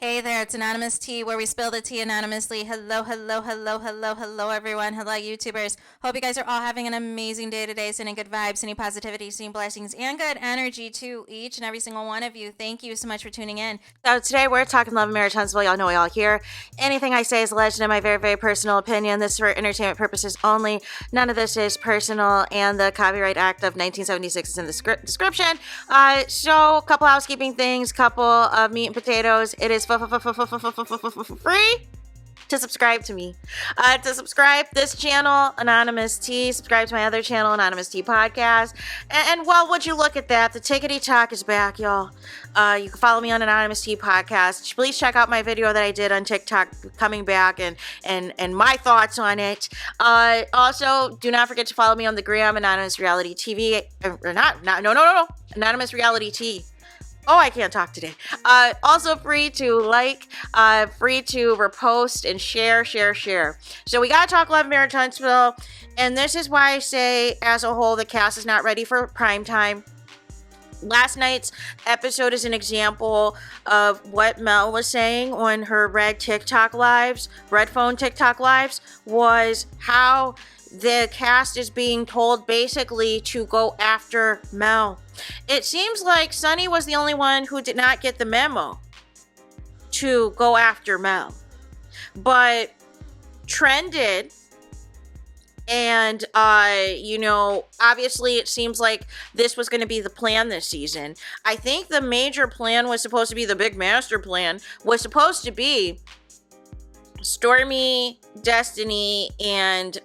Hey there, it's Anonymous Tea, where we spill the tea anonymously. Hello, hello, hello, hello, hello, everyone. Hello, YouTubers. Hope you guys are all having an amazing day today, sending good vibes, sending positivity, sending blessings, and good energy to each and every single one of you. Thank you so much for tuning in. So today we're talking love and marriage, Huntsville. Y'all know we all here. Anything I say is alleged in my very, very personal opinion. This is for entertainment purposes only. None of this is personal, and the Copyright Act of 1976 is in the description. So, a couple housekeeping things, couple of meat and potatoes. It is free to subscribe to me. To subscribe this channel, Anonymous Tea. Subscribe to my other channel, Anonymous Tea Podcast. And well, would you look at that? The Tickety Talk is back, y'all. You can follow me on Anonymous Tea Podcast. Please check out my video that I did on TikTok coming back and my thoughts on it. Also, do not forget to follow me on the gram, Anonymous Reality TV. No. Anonymous Reality Tea. Oh, I can't talk today. Also free to like, free to repost and share. So we gotta talk love, marriage, Huntsville. And this is why I say, as a whole, the cast is not ready for prime time. Last night's episode is an example of what Mel was saying on her red phone TikTok lives, was how the cast is being told basically to go after Mel. It seems like Sonny was the only one who did not get the memo to go after Mel. But Trent did. And, obviously it seems like this was going to be the plan this season. I think the major plan was supposed to be, the big master plan was supposed to be Stormy, Destiny, and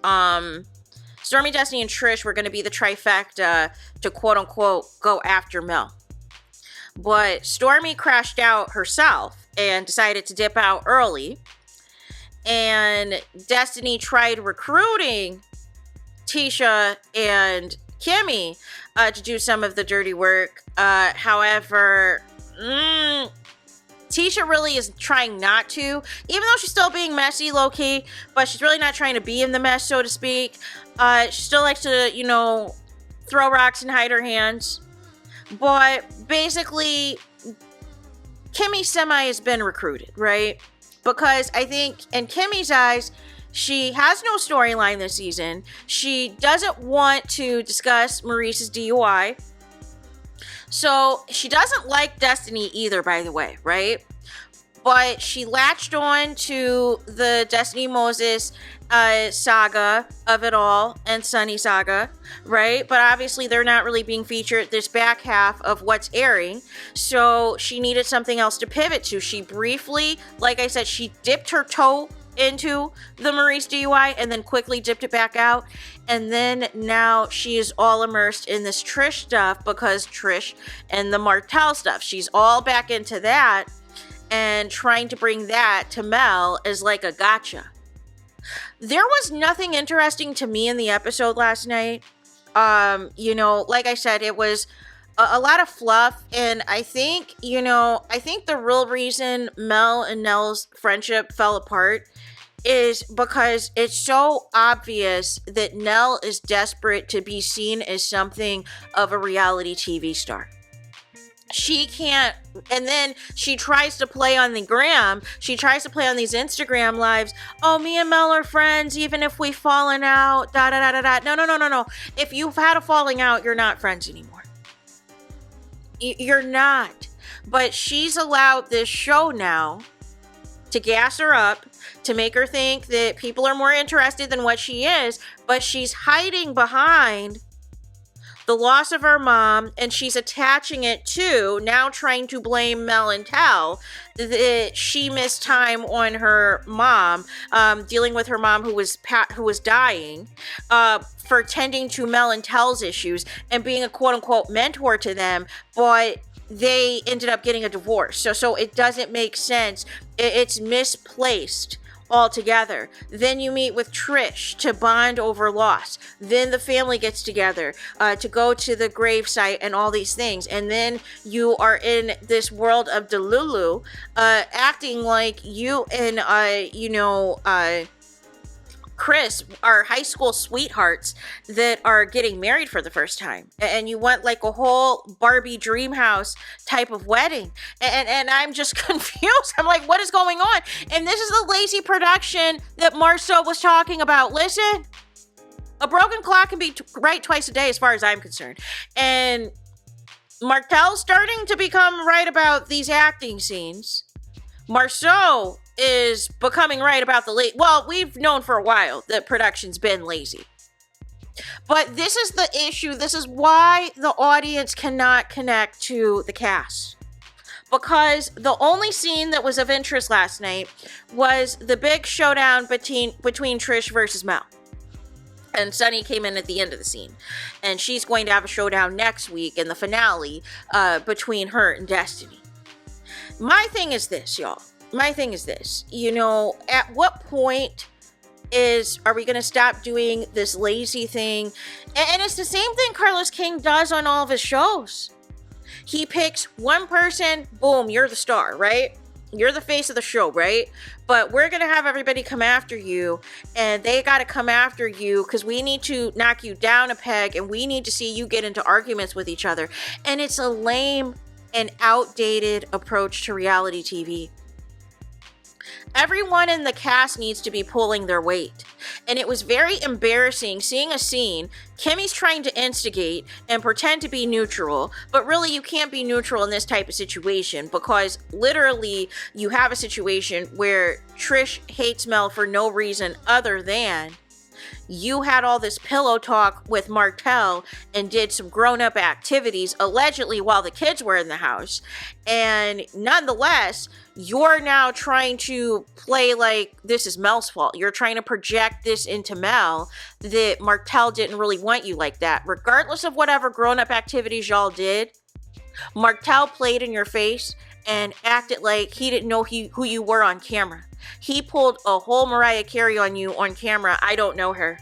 Trish were going to be the trifecta to quote-unquote go after Mel. But Stormy crashed out herself and decided to dip out early. And Destiny tried recruiting Tisha and Kimmy to do some of the dirty work. However, Tisha really is trying not to, even though she's still being messy, low-key, but she's really not trying to be in the mess, so to speak. She still likes to, throw rocks and hide her hands. But basically, Kimmy semi has been recruited, right? Because I think, in Kimmy's eyes, she has no storyline this season. She doesn't want to discuss Maurice's DUI. So, she doesn't like Destiny either, by the way, right? But she latched on to the Destiny Moses saga of it all, and Sonny saga, right? But obviously they're not really being featured this back half of what's airing. So she needed something else to pivot to. She briefly, like I said, she dipped her toe into the Maurice DUI and then quickly dipped it back out. And then now she is all immersed in this Trish stuff, because Trish and the Martell stuff. She's all back into that and trying to bring that to Mel as like a gotcha. There was nothing interesting to me in the episode last night. Like I said, it was a lot of fluff. And I think the real reason Mel and Nell's friendship fell apart is because it's so obvious that Nell is desperate to be seen as something of a reality TV star. She can't, and then she tries to play on the gram. She tries to play on these Instagram lives. Oh, me and Mel are friends, even if we've fallen out. No. If you've had a falling out, you're not friends anymore. You're not. But she's allowed this show now to gas her up, to make her think that people are more interested than what she is. But she's hiding behind the loss of her mom, and she's attaching it to, now trying to blame Mel and Tell that she missed time on her mom, dealing with her mom who was dying, for tending to Mel and Tell's issues and being a quote-unquote mentor to them, but they ended up getting a divorce. So it doesn't make sense. It's misplaced altogether. Then you meet with Trish to bond over loss. Then the family gets together to go to the gravesite and all these things. And then you are in this world of Delulu, acting like you and Chris are high school sweethearts that are getting married for the first time. And you want like a whole Barbie dream house type of wedding. And I'm just confused. I'm like, what is going on? And this is the lazy production that Marceau was talking about. Listen, a broken clock can be right twice a day as far as I'm concerned. And Martell's starting to become right about these acting scenes. Marceau is becoming right about the well, we've known for a while that production's been lazy. But this is the issue. This is why the audience cannot connect to the cast. Because the only scene that was of interest last night was the big showdown between Trish versus Mel. And Sunny came in at the end of the scene. And she's going to have a showdown next week in the finale between her and Destiny. My thing is this, y'all. My thing is this. You know, at what point are we going to stop doing this lazy thing? And it's the same thing Carlos King does on all of his shows. He picks one person, boom, you're the star, right? You're the face of the show, right? But we're going to have everybody come after you, and they got to come after you because we need to knock you down a peg, and we need to see you get into arguments with each other. And it's a lame and outdated approach to reality TV. Everyone in the cast needs to be pulling their weight. And it was very embarrassing seeing a scene. Kimmy's trying to instigate and pretend to be neutral, but really you can't be neutral in this type of situation because literally you have a situation where Trish hates Mel for no reason other than you had all this pillow talk with Martell and did some grown-up activities allegedly while the kids were in the house. And nonetheless, you're now trying to play like this is Mel's fault. You're trying to project this into Mel that Martell didn't really want you like that. Regardless of whatever grown-up activities y'all did, Martell played in your face and acted like he didn't know who you were on camera. He pulled a whole Mariah Carey on you on camera. I don't know her.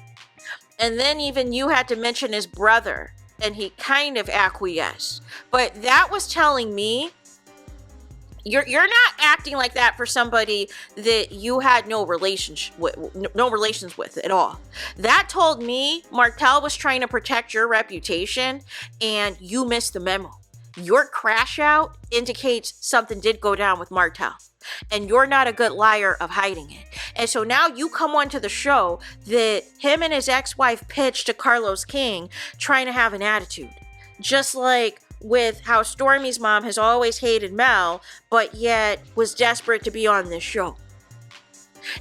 And then even you had to mention his brother, and he kind of acquiesced. But that was telling me you're not acting like that for somebody that you had no relations with at all. That told me Martell was trying to protect your reputation, and you missed the memo. Your crash out indicates something did go down with Martell. And you're not a good liar of hiding it. And so now you come onto the show that him and his ex-wife pitched to Carlos King trying to have an attitude. Just like with how Stormy's mom has always hated Mel, but yet was desperate to be on this show.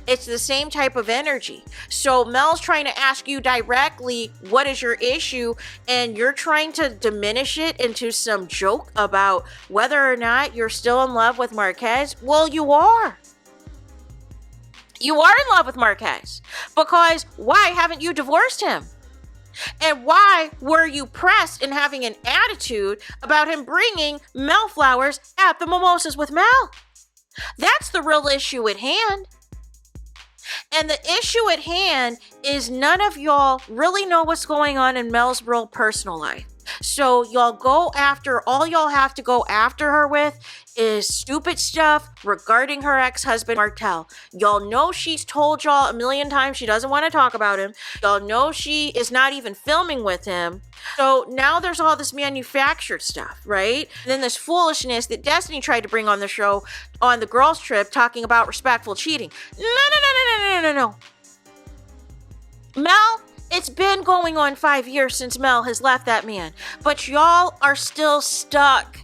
It's the same type of energy. So Mel's trying to ask you directly, what is your issue? And you're trying to diminish it into some joke about whether or not you're still in love with Marquez. Well, you are. You are in love with Marquez. Because why haven't you divorced him? And why were you pressed in having an attitude about him bringing Mel flowers at the mimosas with Mel? That's the real issue at hand. And the issue at hand is none of y'all really know what's going on in Mel's real personal life. So all y'all have to go after her with is stupid stuff regarding her ex-husband Martell. Y'all know she's told y'all a million times she doesn't want to talk about him. Y'all know she is not even filming with him. So now there's all this manufactured stuff, right? And then this foolishness that Destiny tried to bring on the show on the girls' trip talking about respectful cheating. No. Mel, it's been going on 5 years since Mel has left that man. But y'all are still stuck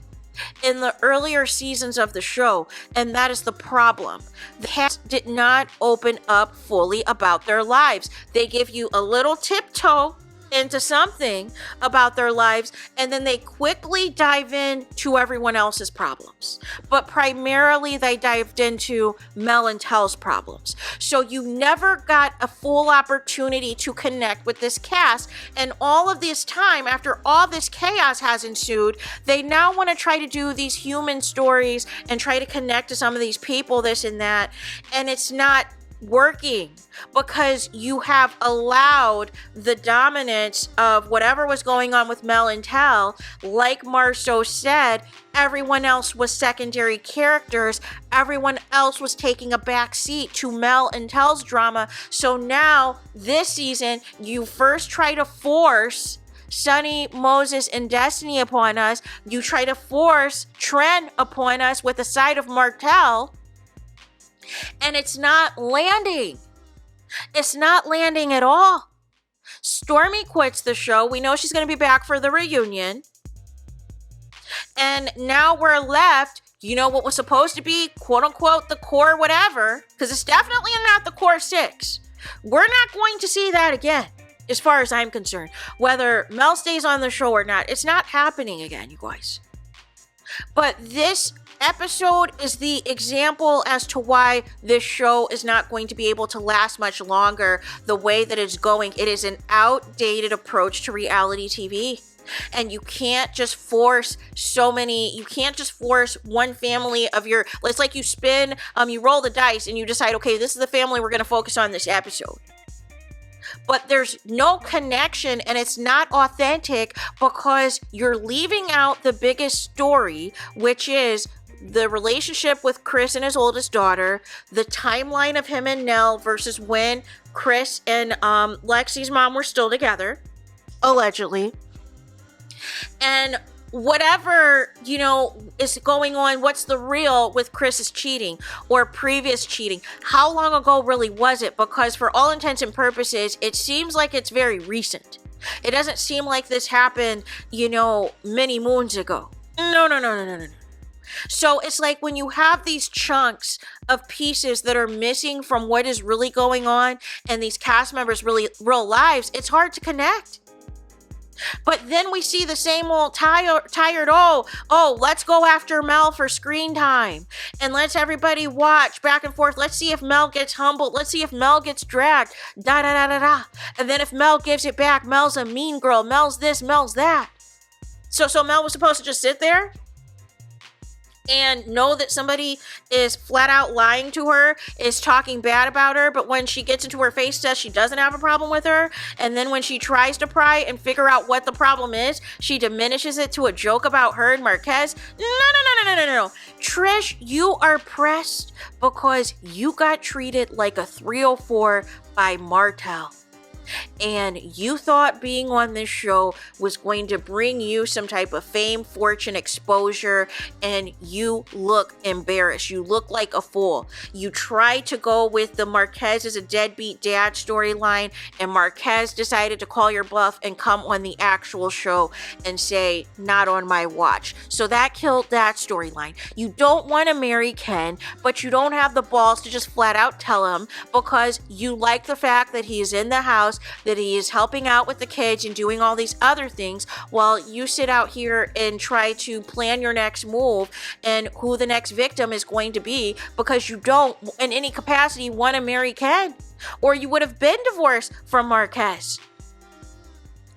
in the earlier seasons of the show, and that is the problem. The cast did not open up fully about their lives. They give you a little tiptoe into something about their lives, and then they quickly dive into everyone else's problems. But primarily they dived into Mel and Tell's problems. So you never got a full opportunity to connect with this cast, and all of this time, after all this chaos has ensued, they now want to try to do these human stories and try to connect to some of these people, this and that, and it's not working because you have allowed the dominance of whatever was going on with Mel and Tell. Like Marceau said, everyone else was secondary characters. Everyone else was taking a back seat to Mel and Tell's drama. So now, this season, you first try to force Sunny, Moses, and Destiny upon us. You try to force Tren upon us with a side of Martell. And it's not landing. It's not landing at all. Stormy quits the show. We know she's going to be back for the reunion. And now we're left, what was supposed to be, quote unquote, the core whatever, because it's definitely not the core 6. We're not going to see that again, as far as I'm concerned. Whether Mel stays on the show or not, it's not happening again, you guys. But this episode is the example as to why this show is not going to be able to last much longer the way that it's going. It is an outdated approach to reality TV. And you can't just force one family of your, it's like you spin, you roll the dice and you decide, okay, this is the family we're going to focus on this episode. But there's no connection and it's not authentic because you're leaving out the biggest story, which is the relationship with Chris and his oldest daughter, the timeline of him and Nell versus when Chris and Lexi's mom were still together, allegedly. And whatever, is going on, what's the real with Chris's cheating or previous cheating? How long ago really was it? Because for all intents and purposes, it seems like it's very recent. It doesn't seem like this happened, many moons ago. No. So it's like when you have these chunks of pieces that are missing from what is really going on and these cast members' really real lives, it's hard to connect. But then we see the same old tired, let's go after Mel for screen time. And let's everybody watch back and forth. Let's see if Mel gets humbled. Let's see if Mel gets dragged. Da. And then if Mel gives it back, Mel's a mean girl. Mel's this, Mel's that. So Mel was supposed to just sit there and know that somebody is flat out lying to her, is talking bad about her, but when she gets into her face says she doesn't have a problem with her, and then when she tries to pry and figure out what the problem is, she diminishes it to a joke about her and Marquez. No. Trish, you are pressed because you got treated like a 304 by Martell. And you thought being on this show was going to bring you some type of fame, fortune, exposure, and you look embarrassed. You look like a fool. You tried to go with the Marquez is a deadbeat dad storyline, and Marquez decided to call your bluff and come on the actual show and say, not on my watch. So that killed that storyline. You don't want to marry Ken, but you don't have the balls to just flat out tell him because you like the fact that he is in the house, that he is helping out with the kids and doing all these other things while you sit out here and try to plan your next move and who the next victim is going to be because you don't in any capacity want to marry Ken, or you would have been divorced from Marquez.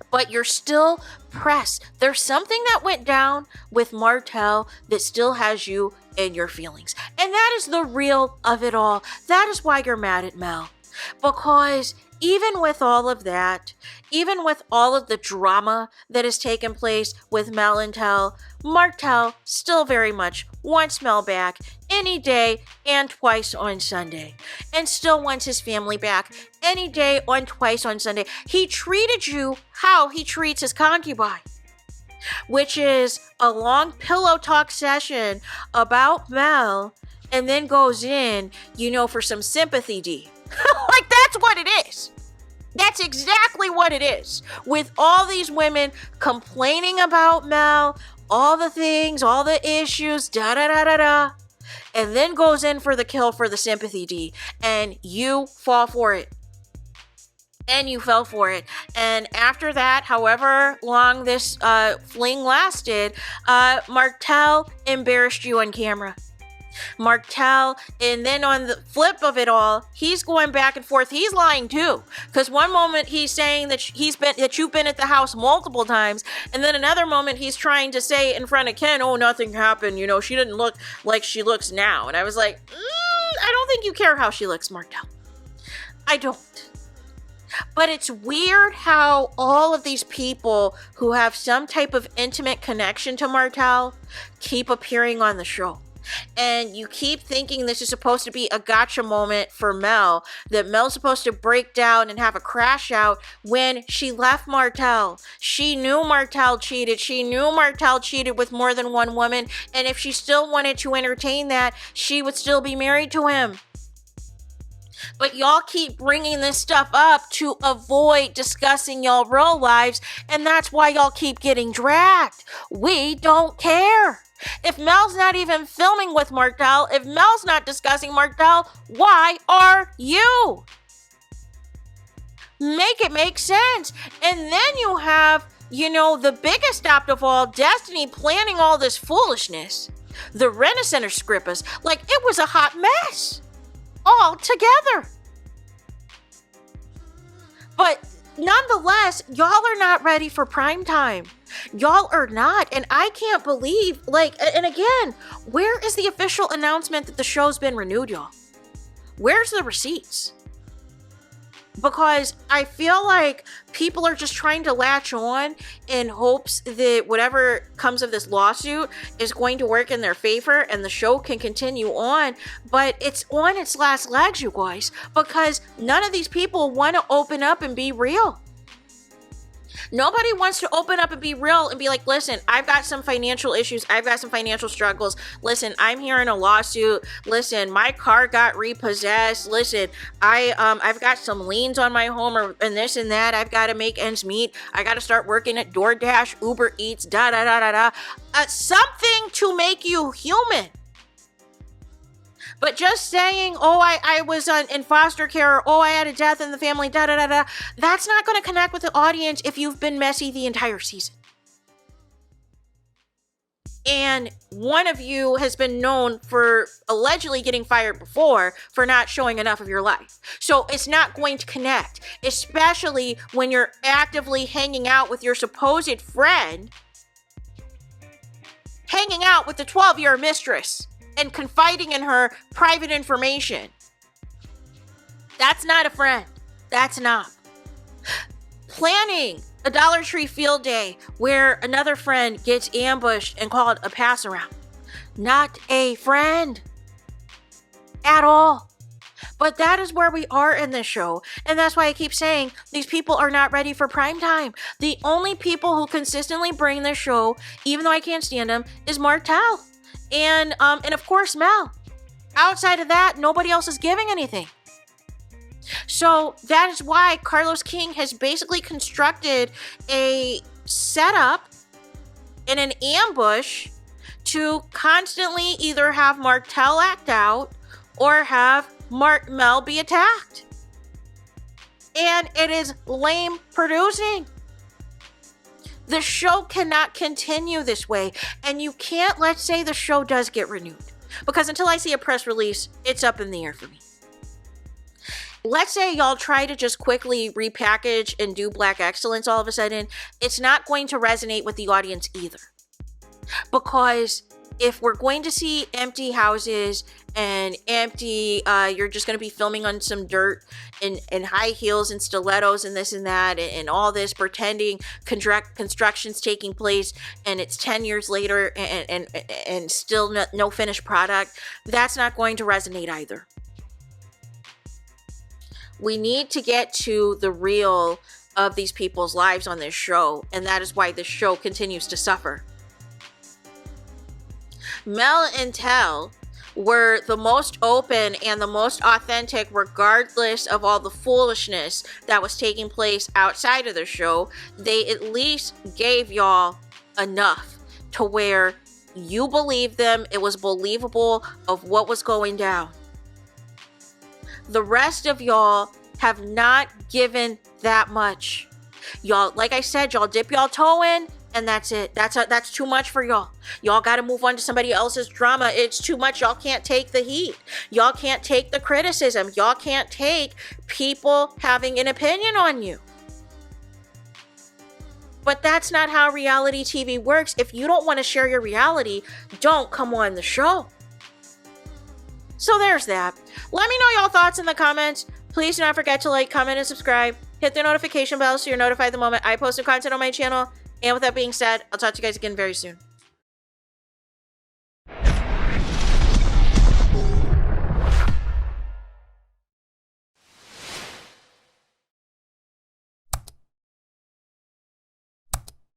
But you're still pressed. There's something that went down with Martell that still has you in your feelings. And that is the real of it all. That is why you're mad at Mel. Because even with all of that, even with all of the drama that has taken place with Mel and Tell, Martell still very much wants Mel back any day and twice on Sunday. And still wants his family back any day and twice on Sunday. He treated you how he treats his concubine, which is a long pillow talk session about Mel and then goes in, for some sympathy D. Like, that's what it is. That's exactly what it is. With all these women complaining about Mel, all the things, all the issues, and then goes in for the kill for the sympathy D, and you fall for it. And you fell for it. And after that, however long this fling lasted, Martell embarrassed you on camera. Martell, and then on the flip of it all, he's going back and forth. He's lying too, because one moment he's saying that you've been at the house multiple times, and then another moment he's trying to say in front of Ken, oh, nothing happened, she didn't look like she looks now. And I was like, I don't think you care how she looks, Martell. I don't. But it's weird how all of these people who have some type of intimate connection to Martell keep appearing on the show. And you keep thinking this is supposed to be a gotcha moment for Mel, that Mel's supposed to break down and have a crash out when she left Martell. She knew Martell cheated. She knew Martell cheated with more than one woman. And if she still wanted to entertain that, she would still be married to him. But y'all keep bringing this stuff up to avoid discussing y'all real lives, and that's why y'all keep getting dragged. We don't care. If Mel's not even filming with Martell, if Mel's not discussing Martell, why are you? Make it make sense. And then you have, the biggest apt of all, Destiny, planning all this foolishness. The Rent-A-Center scrippers, like it was a hot mess. All together. But nonetheless, y'all are not ready for prime time. Y'all are not. And I can't believe, and again, where is the official announcement that the show's been renewed, y'all? Where's the receipts? Because I feel like people are just trying to latch on in hopes that whatever comes of this lawsuit is going to work in their favor and the show can continue on. But it's on its last legs, you guys, because none of these people want to open up and be real. Nobody wants to open up and be real and be like, listen, I've got some financial issues. I've got some financial struggles. Listen, I'm here in a lawsuit. Listen, my car got repossessed. Listen, I've got some liens on my home and this and that. I've got to make ends meet. I got to start working at DoorDash, Uber Eats, something to make you human. But just saying, I was in foster care, or, I had a death in the family, that's not going to connect with the audience if you've been messy the entire season. And one of you has been known for allegedly getting fired before for not showing enough of your life. So it's not going to connect, especially when you're actively hanging out with your supposed friend, hanging out with the 12-year mistress, and confiding in her private information. That's not a friend. That's not. Planning a Dollar Tree field day where another friend gets ambushed and called a pass around. Not a friend. At all. But that is where we are in this show. And that's why I keep saying these people are not ready for prime time. The only people who consistently bring this show, even though I can't stand them, is Martell. And of course, Mel. Outside of that, nobody else is giving anything. So that is why Carlos King has basically constructed a setup and an ambush to constantly either have Martell act out or have Mel be attacked. And it is lame producing. The show cannot continue this way. And you can't, let's say the show does get renewed. Because until I see a press release, it's up in the air for me. Let's say y'all try to just quickly repackage and do Black Excellence all of a sudden. It's not going to resonate with the audience either. Because if we're going to see empty houses and empty, you're just going to be filming on some dirt and high heels and stilettos and this and that and all this pretending construction's taking place and it's 10 years later and still no finished product, that's not going to resonate either. We need to get to the real of these people's lives on this show, and that is why this show continues to suffer. Mel and Nell were the most open and the most authentic regardless of all the foolishness that was taking place outside of the show. They at least gave y'all enough to where you believed them. It was believable of what was going down. The rest of y'all have not given that much. Y'all, like I said, y'all dip y'all toe in and that's it. That's too much for y'all. Y'all got to move on to somebody else's drama. It's too much. Y'all can't take the heat. Y'all can't take the criticism. Y'all can't take people having an opinion on you. But that's not how reality TV works. If you don't want to share your reality, don't come on the show. So there's that. Let me know y'all thoughts in the comments. Please do not forget to like, comment, and subscribe. Hit the notification bell so you're notified the moment I post new content on my channel. And with that being said, I'll talk to you guys again very soon.